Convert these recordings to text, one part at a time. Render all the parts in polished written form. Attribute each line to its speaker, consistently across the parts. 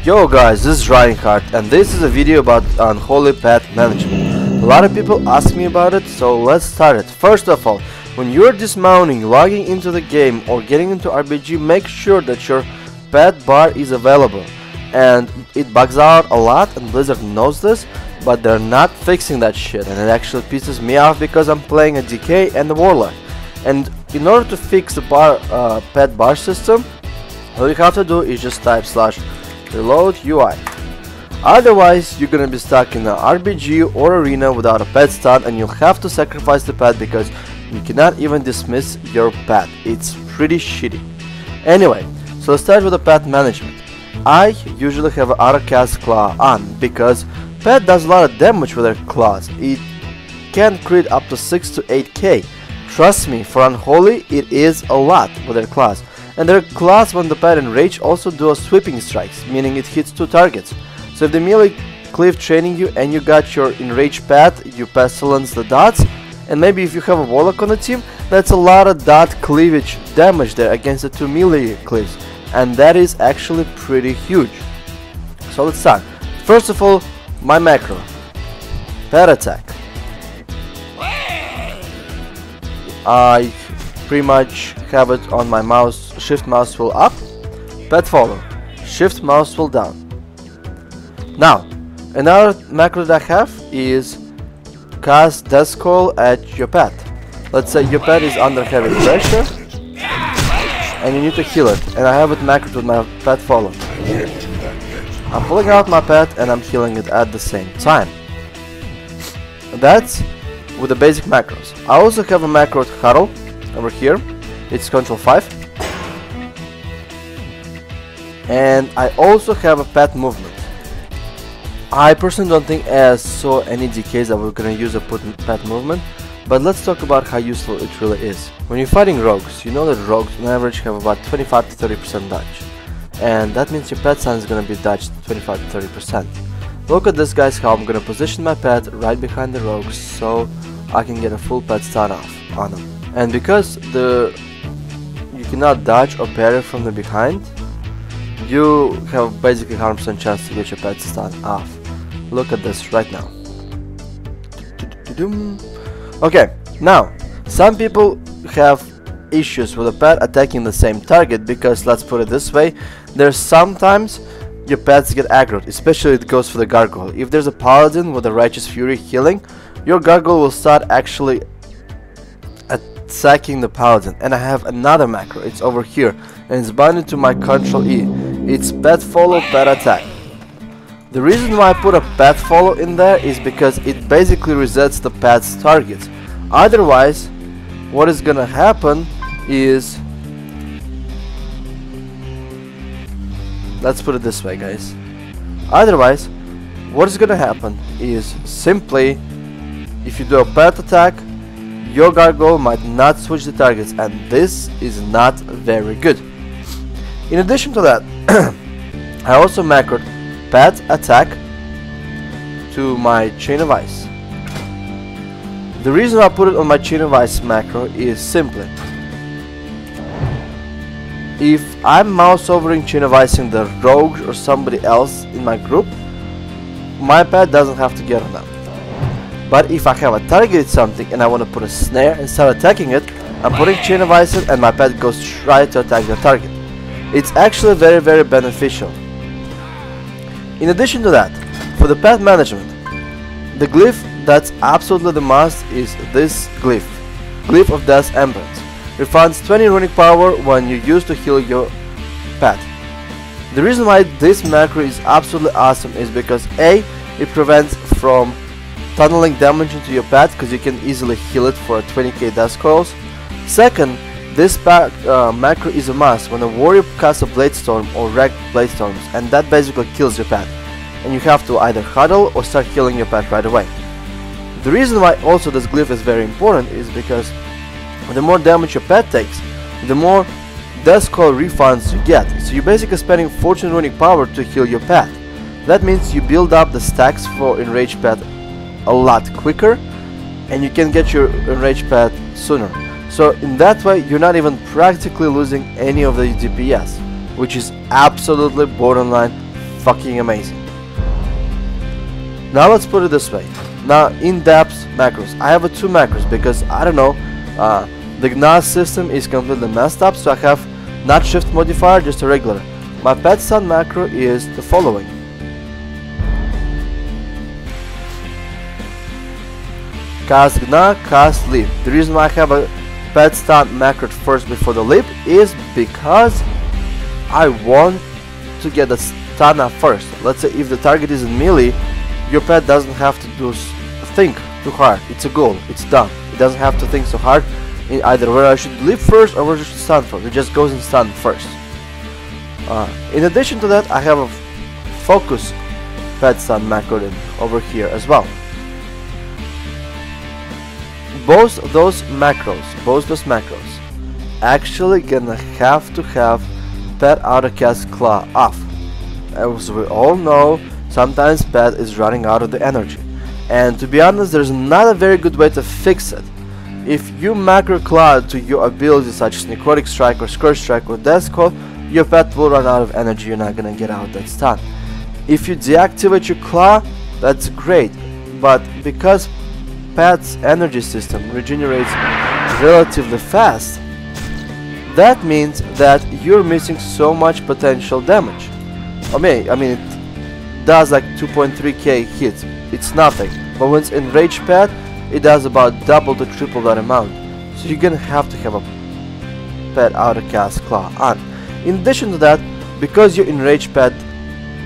Speaker 1: Yo guys, this is Reinhardt and this is a video about Unholy pet management. A lot of people ask me about it, so let's start it. First of all, when you're dismounting, logging into the game or getting into RBG, make sure that your pet bar is available. And it bugs out a lot and Blizzard knows this, but they're not fixing that shit, and it actually pisses me off because I'm playing a DK and a Warlock. And in order to fix the pet bar system, all you have to do is just type /reload UI. Otherwise, you're gonna be stuck in an RBG or arena without a pet stun, and you'll have to sacrifice the pet because you cannot even dismiss your pet. It's pretty shitty. Anyway, so let's start with the pet management. I usually have an autocast claw on because pet does a lot of damage with their claws. It can crit up to 6 to 8k. Trust me, for Unholy it is a lot with their claws. And their claws when the pet enrage also do a sweeping strikes, meaning it hits 2 targets. So if they melee cleave training you and you got your enraged pet, you pestilence the dots, and maybe if you have a Warlock on the team, that's a lot of dot cleavage damage there against the 2 melee cleaves, and that is actually pretty huge. So let's start. First of all, my macro, pet attack. I pretty much have it on my mouse, shift mouse wheel up, pet follow, shift mouse wheel down. Now, another macro that I have is cast Death Coil at your pet. Let's say your pet is under heavy pressure and you need to heal it, and I have it macroed with my pet follow. I'm pulling out my pet and I'm healing it at the same time. That's with the basic macros. I also have a macro huddle over here. It's control 5. And I also have a pet movement. I personally don't think I saw any DKs that we're gonna use a pet movement, but let's talk about how useful it really is. When you're fighting rogues, you know that rogues on average have about 25 to 30% dodge, and that means your pet stun is gonna be dodged 25 to 30%. Look at this, guys, how I'm gonna position my pet right behind the rogues so I can get a full pet stun off on them. And because you cannot dodge or parry from the behind, you have basically 100% chance to get your pet stun off. Look at this right now. Okay, now some people have issues with a pet attacking the same target because, let's put it this way, there's sometimes your pets get aggroed, especially it goes for the gargoyle. If there's a paladin with a righteous fury healing, your gargoyle will start actually attacking the paladin. And I have another macro, it's over here, and it's binded to my control E. It's pet follow, pet attack. The reason why I put a pet follow in there is because it basically resets the pet's targets. Otherwise, what is gonna happen is, let's put it this way, guys. Otherwise, what is gonna happen is simply, if you do a pet attack, your gargoyle might not switch the targets, and this is not very good. In addition to that, I also macroed pet attack to my chain of ice. The reason I put it on my chain of ice macro is simply, if I'm mouse overing chain of icing the rogue or somebody else in my group, my pet doesn't have to get on them. But if I have a targeted something and I want to put a snare and start attacking it, I'm putting chain of ice and my pet goes try to attack the target. It's actually very, very beneficial. In addition to that, for the pet management, the glyph that's absolutely the must is this glyph. Glyph of Death's Embrace. Refunds 20 runic power when you use to heal your pet. The reason why this macro is absolutely awesome is because A, it prevents from tunneling damage into your pet because you can easily heal it for 20k Death Coils. Second, this macro is a must when a warrior casts a Blade Storm or wreck Blade Storms, and that basically kills your pet, and you have to either huddle or start healing your pet right away. The reason why also this glyph is very important is because the more damage your pet takes, the more Death Coil refunds you get. So you're basically spending 14 runic power to heal your pet. That means you build up the stacks for enraged pet a lot quicker, and you can get your enraged pet sooner. So in that way, you're not even practically losing any of the DPS, which is absolutely borderline fucking amazing. Now let's put it this way. Now in-depth macros. I have two macros because I don't know, the GNAS system is completely messed up, so I have not shift modifier, just a regular. My pet stun macro is the following. Cast GNA, cast leap. The reason why I have a pet stun macro first before the leap is because I want to get the stun up first. Let's say if the target is in melee, your pet doesn't have to think too hard. It's a goal, it's done. It doesn't have to think so hard in either where I should leap first or where I should stun first. It just goes and stun first. In addition to that, I have a focus pet stun macro over here as well. Both those macros actually gonna have to have pet auto cast claw off. As we all know, sometimes pet is running out of the energy, and to be honest, there's not a very good way to fix it. If you macro claw to your abilities such as necrotic strike or scourge strike or death call, your pet will run out of energy. You're not gonna get out that stun. If you deactivate your claw, that's great, but because pet's energy system regenerates relatively fast, that means that you're missing so much potential damage. I mean it does like 2.3k hits, it's nothing, but when it's enraged pet, it does about double to triple that amount. So you're gonna have to have a pet auto cast claw on. In addition to that, because your enraged pet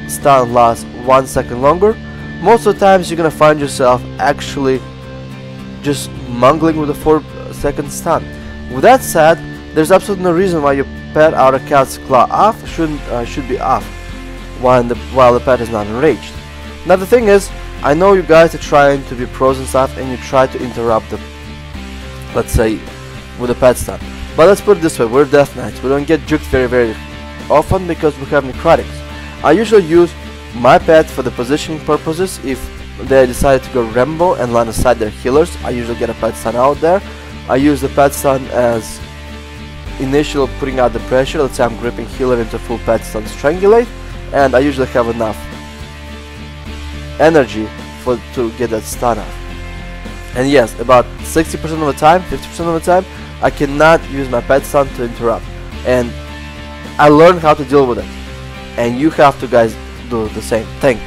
Speaker 1: stun lasts 1 second longer, most of the times you're gonna find yourself actually just mangling with a 4-second stun. With that said, there's absolutely no reason why your pet auto cast claw off should be off while the pet is not enraged. Now the thing is, I know you guys are trying to be pros and stuff, and you try to interrupt the, let's say, with the pet stun. But let's put it this way, we're Death Knights, we don't get juked very often because we have necrotics. I usually use my pet for the positioning purposes. If they decide to go Rambo and land aside their healers, I usually get a pet stun out there. I use the pet stun as initial putting out the pressure. Let's say I'm gripping healer into full pet stun strangulate, and I usually have enough energy to get that stun off. And yes, about 60% of the time, 50% of the time, I cannot use my pet stun to interrupt, and I learned how to deal with it, and you have to guys do the same thing.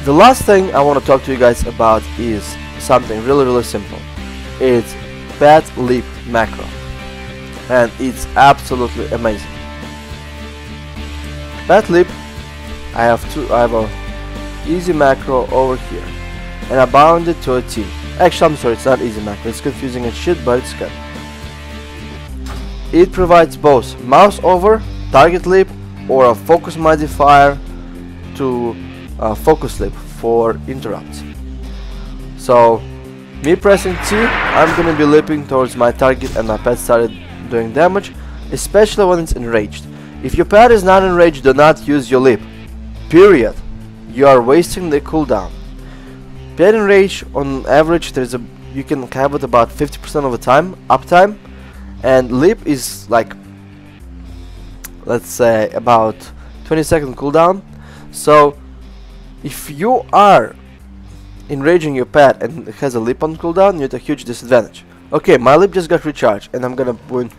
Speaker 1: The last thing I want to talk to you guys about is something really simple. It's pet leap macro, and it's absolutely amazing. Pet leap, I have a easy macro over here, and I bound it to a T. Actually, I'm sorry, it's not easy macro, it's confusing as shit, but it's good. It provides both mouse over, target leap, or a focus modifier to focus leap for interrupts. So, me pressing T, I'm gonna be leaping towards my target and my pet started doing damage, especially when it's enraged. If your pet is not enraged, do not use your leap. Period. You are wasting the cooldown. Pet enraged, on average, you can have it about 50% of the time, uptime, and leap is like, let's say, about 20-second cooldown. So if you are enraging your pet and it has a leap on cooldown, you're at a huge disadvantage. Okay, my leap just got recharged, and I'm gonna put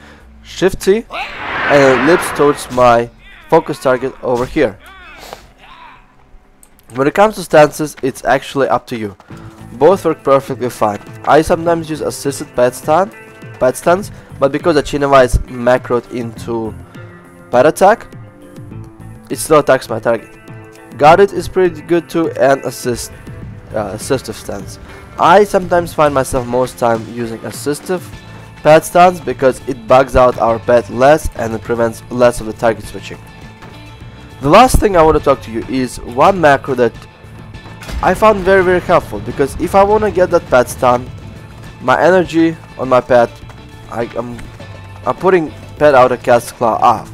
Speaker 1: Shift T and it leaps towards my focus target over here. When it comes to stances, it's actually up to you. Both work perfectly fine. I sometimes use assisted pet stans, but because Achinova is macroed into pet attack, it still attacks my target. Guarded is pretty good too, and assistive stance. I sometimes find myself most time using assistive pet stance because it bugs out our pet less and it prevents less of the target switching. The last thing I want to talk to you is one macro that I found very helpful, because if I want to get that pet stun, my energy on my pet, I'm putting pet auto cast claw off,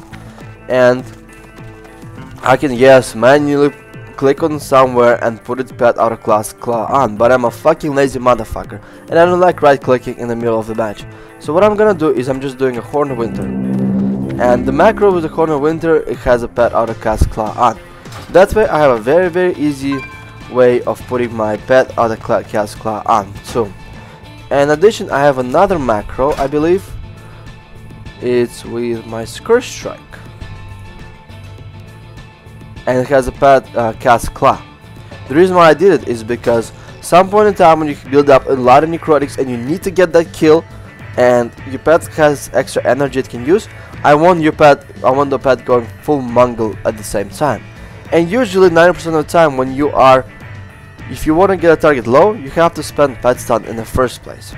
Speaker 1: and I can manually click on somewhere and put it pet auto cast claw on, but I'm a fucking lazy motherfucker and I don't like right clicking in the middle of the match. So what I'm gonna do is I'm just doing a Horn of Winter. And the macro with the corner winter, it has a pet outer cast claw on. That way I have a very easy way of putting my pet outer cast claw on too. In addition, I have another macro, I believe. It's with my Scourge Strike. And it has a pet cast claw. The reason why I did it is because some point in time when you build up a lot of necrotics and you need to get that kill, and your pet has extra energy it can use, I want the pet going full Mongol at the same time. And usually 90% of the time when you are, if you want to get a target low, you have to spend pet stun in the first place.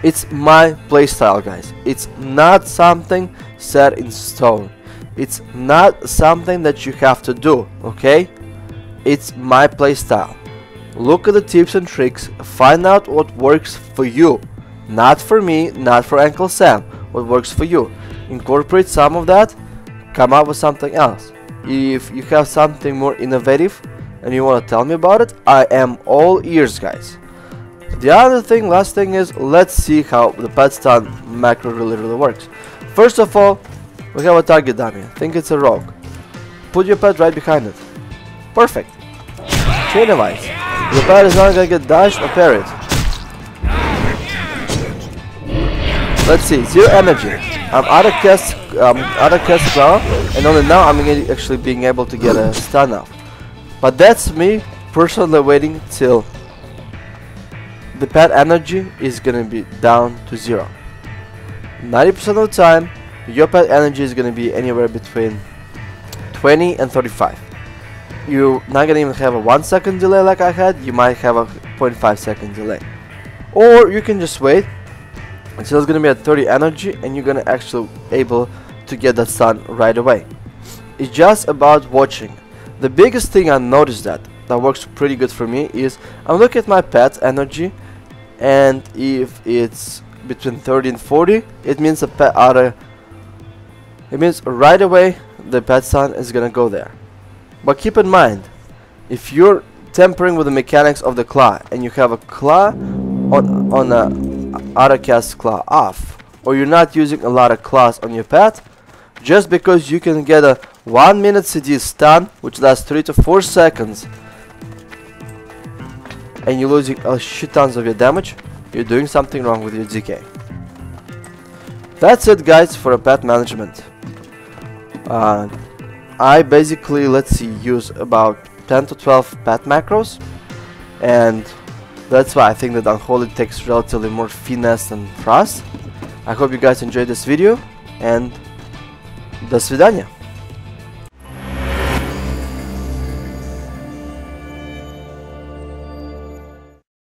Speaker 1: It's my playstyle, guys. It's not something set in stone. It's not something that you have to do, okay? It's my playstyle. Look at the tips and tricks, find out what works for you. Not for me, not for Uncle Sam, what works for you. Incorporate some of that, come up with something else. If you have something more innovative and you want to tell me about it, I am all ears, guys. The other thing, last thing is, let's see how the pet stun macro really works. First of all, we have a target dummy. I think it's a rogue. Put your pet right behind it. Perfect. Chain of Ice. The pet is not gonna get dashed or parried. Let's see, 0 energy. I'm out of cast claw, and only now I'm actually being able to get a stun off. But that's me personally waiting till the pet energy is gonna be down to 0. 90% of the time, your pet energy is gonna be anywhere between 20 and 35. You're not gonna even have a 1 second delay like I had, you might have a 0.5 second delay. Or you can just wait until it's gonna be at 30 energy and you're gonna actually able to get that stun right away. It's just about watching. The biggest thing I noticed that works pretty good for me is I'm looking at my pet energy, and if it's between 30 and 40, it means it means right away the pet stun is gonna go there. But keep in mind, if you're tampering with the mechanics of the claw and you have a claw on a auto cast claw off, or you're not using a lot of claws on your pet, just because you can get a 1 minute CD stun which lasts 3 to 4 seconds and you're losing a shit tons of your damage, you're doing something wrong with your DK. That's it, guys, for a pet management. I basically, let's see, use about 10 to 12 pet macros, and that's why I think that Unholy takes relatively more finesse than Frost. I hope you guys enjoyed this video, and до свидания.